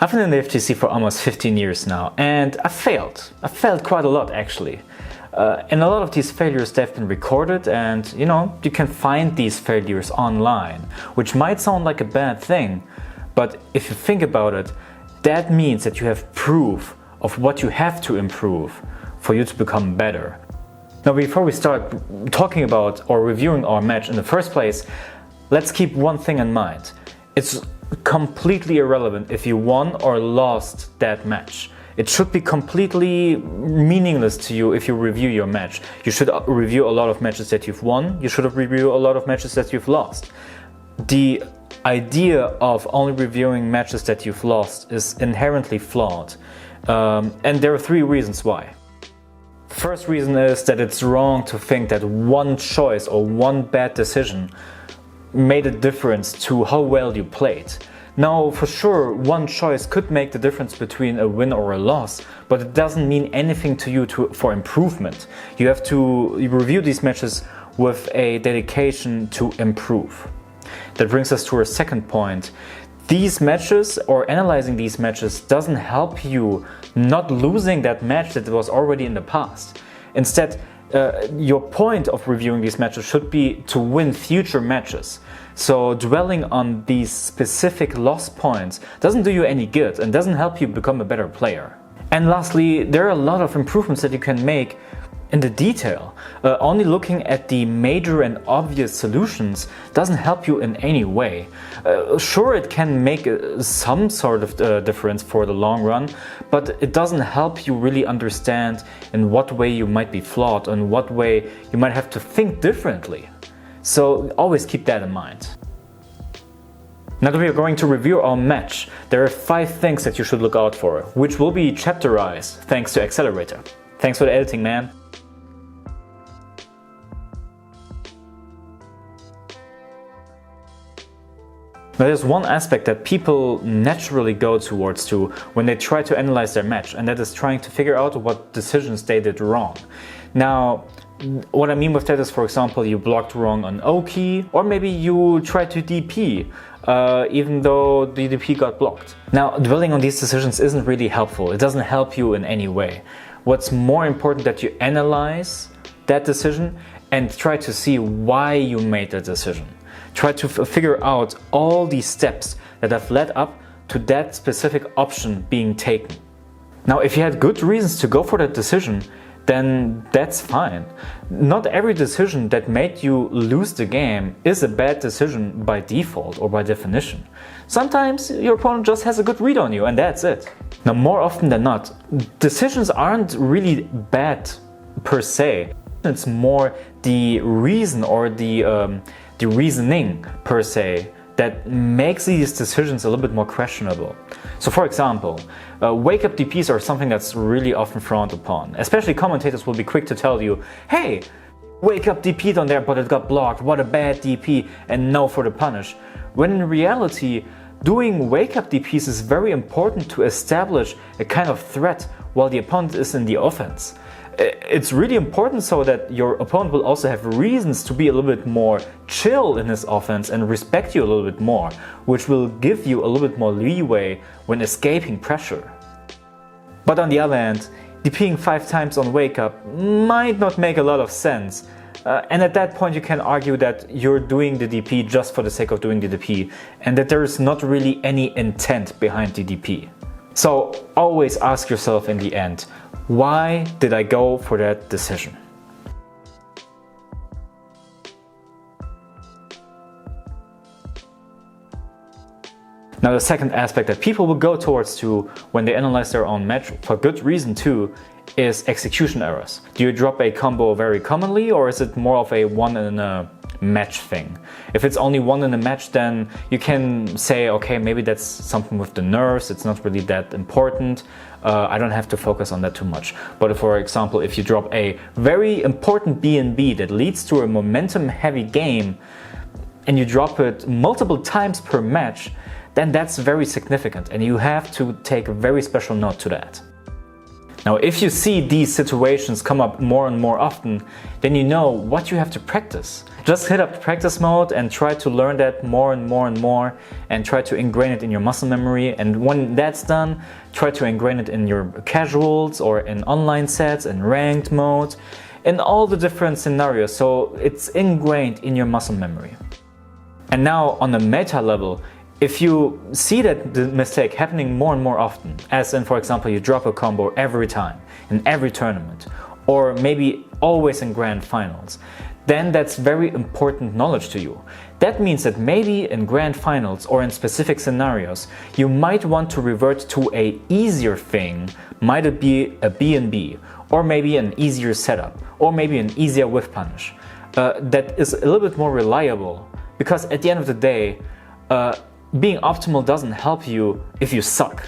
I've been in the FTC for almost 15 years now, and I failed. I failed quite a lot, actually. And a lot of these failures, they've been recorded, and you can find these failures online, which might sound like a bad thing, but if you think about it, that means that you have proof of what you have to improve for you to become better. Now, before we start talking about or reviewing our match in the first place, let's keep one thing in mind. It's completely irrelevant if you won or lost that match. It should be completely meaningless to you if you review your match. You should review a lot of matches that you've won. You should review a lot of matches that you've lost. The idea of only reviewing matches that you've lost is inherently flawed. And there are three reasons why. The first reason is that it's wrong to think that one choice or one bad decision made a difference to how well you played. Now, for sure, one choice could make the difference between a win or a loss, but it doesn't mean anything to you for improvement. You have to review these matches with a dedication to improve. That brings us to our second point. These matches, or analyzing these matches, doesn't help you not losing that match that was already in the past. Instead, your point of reviewing these matches should be to win future matches. So dwelling on these specific loss points doesn't do you any good and doesn't help you become a better player. And lastly, there are a lot of improvements that you can make in the detail. Only looking at the major and obvious solutions doesn't help you in any way. Sure, it can make some sort of difference for the long run, but it doesn't help you really understand in what way you might be flawed and what way you might have to think differently. So always keep that in mind. Now that we are going to review our match, there are 5 things that you should look out for, which will be chapterized thanks to Accelerator. Thanks for the editing, man. Now, there's one aspect that people naturally go towards when they try to analyze their match, and that is trying to figure out what decisions they did wrong. Now, what I mean with that is, for example, you blocked wrong on O key, or maybe you tried to DP, even though the DP got blocked. Now, dwelling on these decisions isn't really helpful. It doesn't help you in any way. What's more important that you analyze that decision and try to see why you made that decision. Try to figure out all these steps that have led up to that specific option being taken. Now, if you had good reasons to go for that decision, then that's fine. Not every decision that made you lose the game is a bad decision by default or by definition. Sometimes your opponent just has a good read on you and that's it. Now, more often than not, decisions aren't really bad per se. It's more the reason or the reasoning per se that makes these decisions a little bit more questionable. So for example, wake-up DPs are something that's really often frowned upon. Especially commentators will be quick to tell you, hey, wake-up DP'd on there but it got blocked, what a bad DP, and no for the punish. When in reality, doing wake-up DPs is very important to establish a kind of threat while the opponent is in the offense. It's really important so that your opponent will also have reasons to be a little bit more chill in his offense and respect you a little bit more, which will give you a little bit more leeway when escaping pressure. But on the other hand, DPing 5 times on wake up might not make a lot of sense. And at that point you can argue that you're doing the DP just for the sake of doing the DP and that there is not really any intent behind the DP. So always ask yourself in the end, why did I go for that decision? Now, the second aspect that people will go towards when they analyze their own match, for good reason too, is execution errors. Do you drop a combo very commonly, or is it more of a one in a match thing? If it's only one in a match, then you can say, okay, maybe that's something with the nerves, it's not really that important, I don't have to focus on that too much. But for example, if you drop a very important BNB that leads to a momentum heavy game and you drop it multiple times per match, then that's very significant and you have to take a very special note to that. Now, if you see these situations come up more and more often, then you know what you have to practice. Just hit up practice mode and try to learn that more and more and more, and try to ingrain it in your muscle memory. And when that's done, try to ingrain it in your casuals or in online sets and ranked mode, in all the different scenarios, so it's ingrained in your muscle memory. And now on the meta level, if you see that the mistake happening more and more often, as in, for example, you drop a combo every time in every tournament, or maybe always in grand finals, then that's very important knowledge to you. That means that maybe in grand finals or in specific scenarios, you might want to revert to a easier thing. Might it be a B&B, or maybe an easier setup, or maybe an easier whiff punish that is a little bit more reliable, because at the end of the day, being optimal doesn't help you if you suck.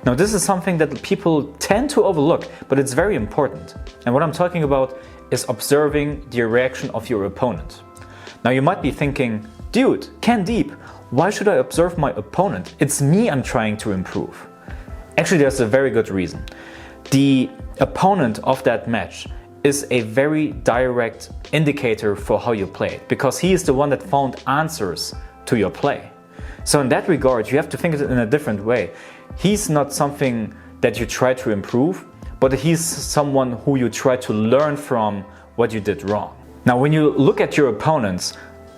Now, this is something that people tend to overlook, but it's very important. And what I'm talking about is observing the reaction of your opponent. Now, you might be thinking, dude, KenDeep, why should I observe my opponent? It's me I'm trying to improve. Actually, there's a very good reason. The opponent of that match is a very direct indicator for how you play, because he is the one that found answers to your play. So in that regard, you have to think of it in a different way. He's not something that you try to improve, but he's someone who you try to learn from what you did wrong. Now, when you look at your opponents,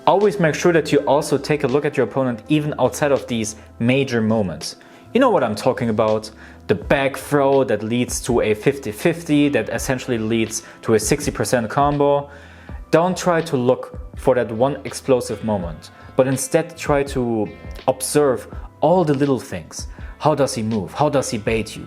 always make sure that you also take a look at your opponent even outside of these major moments. You know what I'm talking about? The back throw that leads to a 50-50, that essentially leads to a 60% combo. Don't try to look for that one explosive moment, but instead try to observe all the little things. How does he move? How does he bait you?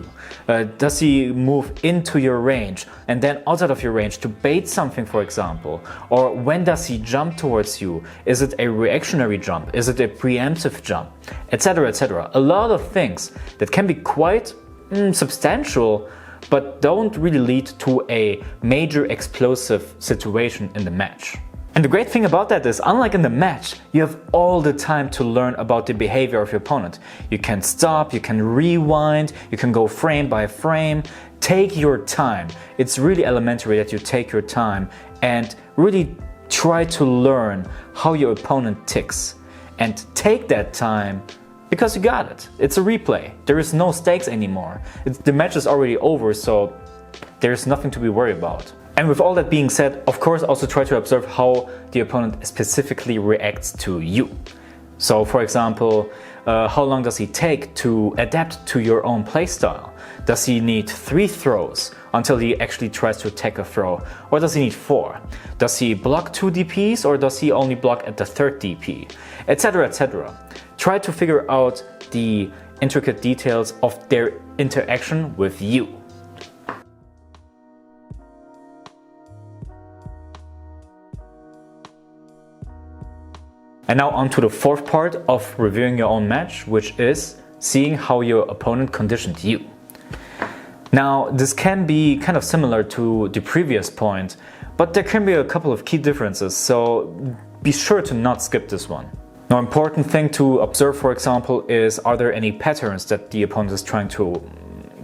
Does he move into your range and then outside of your range to bait something, for example? Or when does he jump towards you? Is it a reactionary jump? Is it a preemptive jump? Etc, etc. A lot of things that can be quite substantial, but don't really lead to a major explosive situation in the match. And the great thing about that is, unlike in the match, you have all the time to learn about the behavior of your opponent. You can stop, you can rewind, you can go frame by frame. Take your time. It's really elementary that you take your time and really try to learn how your opponent ticks. And take that time because you got it. It's a replay. There is no stakes anymore. The match is already over, so there's nothing to be worried about. And with all that being said, of course, also try to observe how the opponent specifically reacts to you. So, for example, how long does he take to adapt to your own playstyle? Does he need 3 throws until he actually tries to attack a throw? Or does he need 4? Does he block 2 DPs, or does he only block at the 3rd DP? Etc, etc. Try to figure out the intricate details of their interaction with you. And now on to the 4th part of reviewing your own match, which is seeing how your opponent conditioned you. Now, this can be kind of similar to the previous point, but there can be a couple of key differences, so be sure to not skip this one. Now, important thing to observe, for example, is, are there any patterns that the opponent is trying to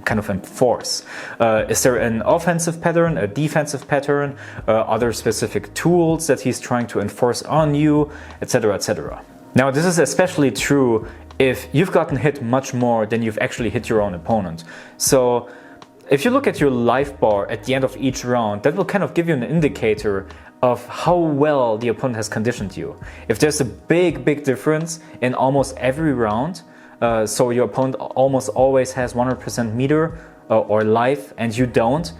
kind of enforce? Is there an offensive pattern, a defensive pattern? Are there specific tools that he's trying to enforce on you, etc, etc. Now, this is especially true if you've gotten hit much more than you've actually hit your own opponent. So if you look at your life bar at the end of each round, that will kind of give you an indicator of how well the opponent has conditioned you. If there's a big difference in almost every round, so your opponent almost always has 100% meter or life and you don't,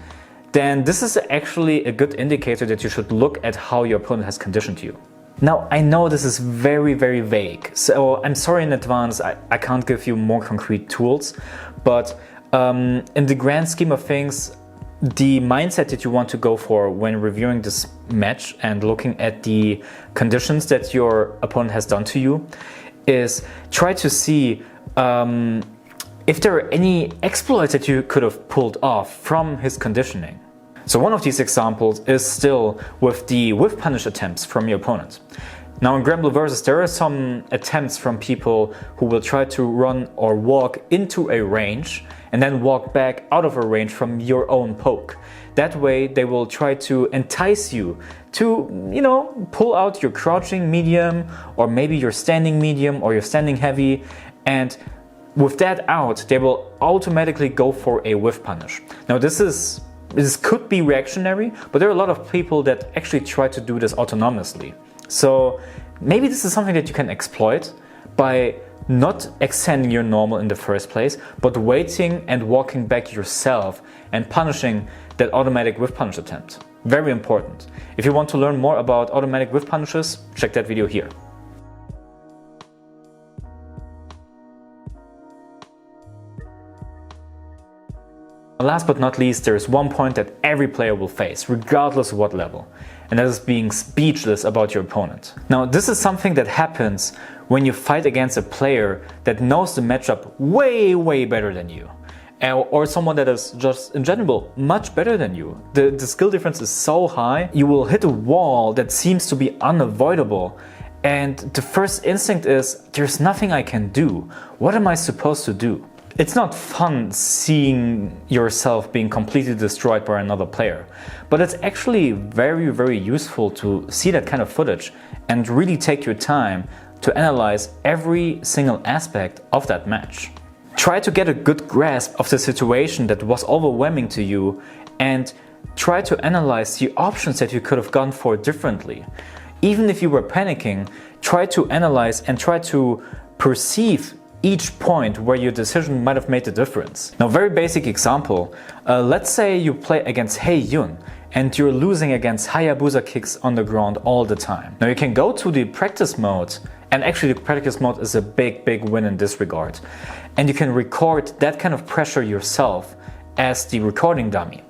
then this is actually a good indicator that you should look at how your opponent has conditioned you. Now, I know this is very vague, so I'm sorry in advance, I can't give you more concrete tools, but in the grand scheme of things, the mindset that you want to go for when reviewing this match and looking at the conditions that your opponent has done to you is try to see if there are any exploits that you could have pulled off from his conditioning. So one of these examples is still with the whiff punish attempts from your opponent. Now in Granblue Versus there are some attempts from people who will try to run or walk into a range and then walk back out of a range from your own poke. That way they will try to entice you to, you know, pull out your crouching medium or maybe your standing medium or your standing heavy, and with that out they will automatically go for a whiff punish. Now this could be reactionary, but there are a lot of people that actually try to do this autonomously. So maybe this is something that you can exploit by not extending your normal in the first place, but waiting and walking back yourself and punishing that automatic whiff punish attempt. Very important. If you want to learn more about automatic whiff punishes, check that video here. Last but not least, there is one point that every player will face, regardless of what level, and that is being speechless about your opponent. Now, this is something that happens when you fight against a player that knows the matchup way better than you, or someone that is just in general much better than you. The skill difference is so high, you will hit a wall that seems to be unavoidable, and the first instinct is, there's nothing I can do. What am I supposed to do? It's not fun seeing yourself being completely destroyed by another player, but it's actually very useful to see that kind of footage and really take your time to analyze every single aspect of that match. Try to get a good grasp of the situation that was overwhelming to you and try to analyze the options that you could have gone for differently. Even if you were panicking, try to analyze and try to perceive each point where your decision might have made a difference. Now, very basic example, let's say you play against Hey Yun and you're losing against Hayabusa kicks on the ground all the time. Now you can go to the practice mode, and actually the practice mode is a big win in this regard, and you can record that kind of pressure yourself as the recording dummy.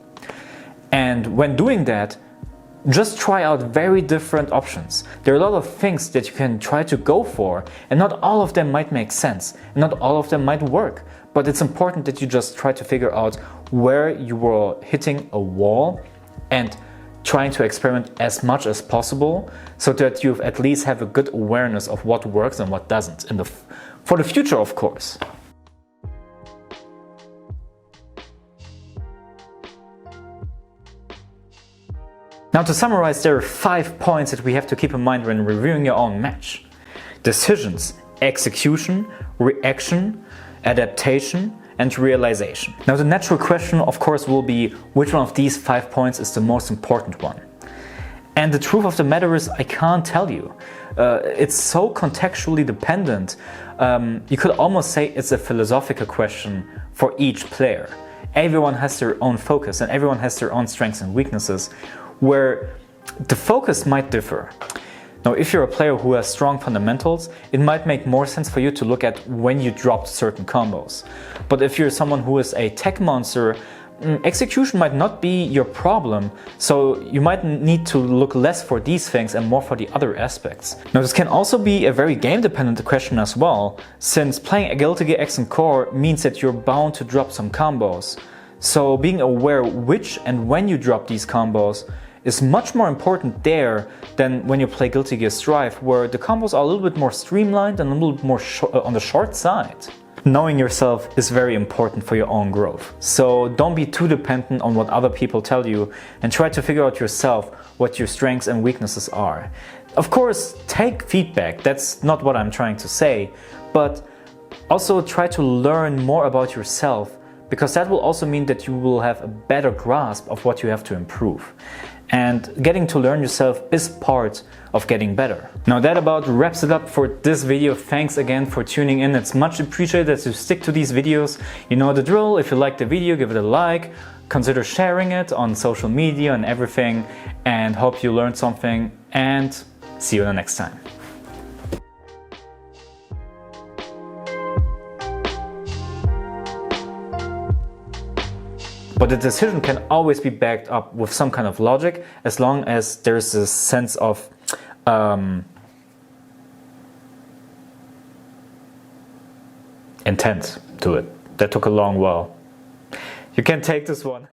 And when doing that, just try out very different options. There are a lot of things that you can try to go for, and not all of them might make sense, and not all of them might work. But it's important that you just try to figure out where you were hitting a wall and trying to experiment as much as possible so that you at least have a good awareness of what works and what doesn't for the future, of course. Now, to summarize, there are 5 points that we have to keep in mind when reviewing your own match: decisions, execution, reaction, adaptation, and realization. Now, the natural question, of course, will be which one of these 5 points is the most important one. And the truth of the matter is, I can't tell you. It's so contextually dependent. You could almost say it's a philosophical question for each player. Everyone has their own focus and everyone has their own strengths and weaknesses, where the focus might differ. Now, if you're a player who has strong fundamentals, it might make more sense for you to look at when you dropped certain combos. But if you're someone who is a tech monster, execution might not be your problem, so you might need to look less for these things and more for the other aspects. Now, this can also be a very game-dependent question as well, since playing a Guilty Gear X and Core means that you're bound to drop some combos. So being aware which and when you drop these combos is much more important there than when you play Guilty Gear Strive, where the combos are a little bit more streamlined and a little bit more on the short side. Knowing yourself is very important for your own growth. So don't be too dependent on what other people tell you, and try to figure out yourself what your strengths and weaknesses are. Of course, take feedback, that's not what I'm trying to say, but also try to learn more about yourself, because that will also mean that you will have a better grasp of what you have to improve. And getting to learn yourself is part of getting better. Now, that about wraps it up for this video. Thanks again for tuning in. It's much appreciated that you stick to these videos. You know the drill. If you like the video, give it a like. Consider sharing it on social media and everything. And hope you learned something. And see you the next time. But the decision can always be backed up with some kind of logic, as long as there's a sense of intent to it. That took a long while. You can take this one.